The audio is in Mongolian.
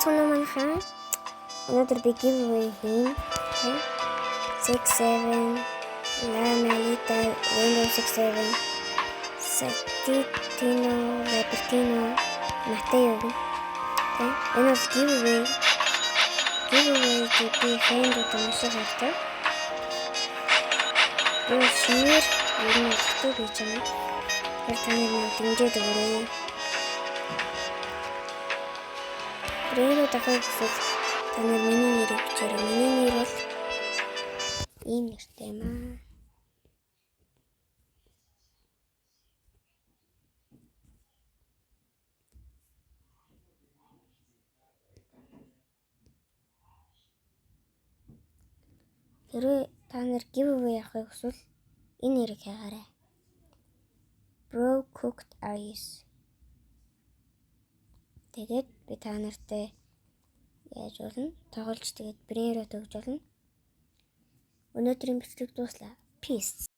сонирхно манайхаа. Өнөөдөр би giveaway хийн. 6-7 Lamalita Windows 6-7 Satitino Lapertino Matteo. Энэ бол giveaway гэдэг фэндүүд маш хайртай. Би шинээр ер нь өгдөг гэж байна. Тэр таны дэмжиж өгөөрэй. Брэйрүүд ахыг хүсвэл та нар миний нэрийг бичээрэй. Миний нэр бол ийм нэртэй юм аа. Хэрвээ та нар giveaway авахыг хүсвэл энэ нэрийг хаагаарай. Bro cooked ice. Тэгээд би та нартай яаж болно? Тоглож тэгээд брэйрүүд өгж болно. Өнөөдрийн бичлэг дуслаа. Peace.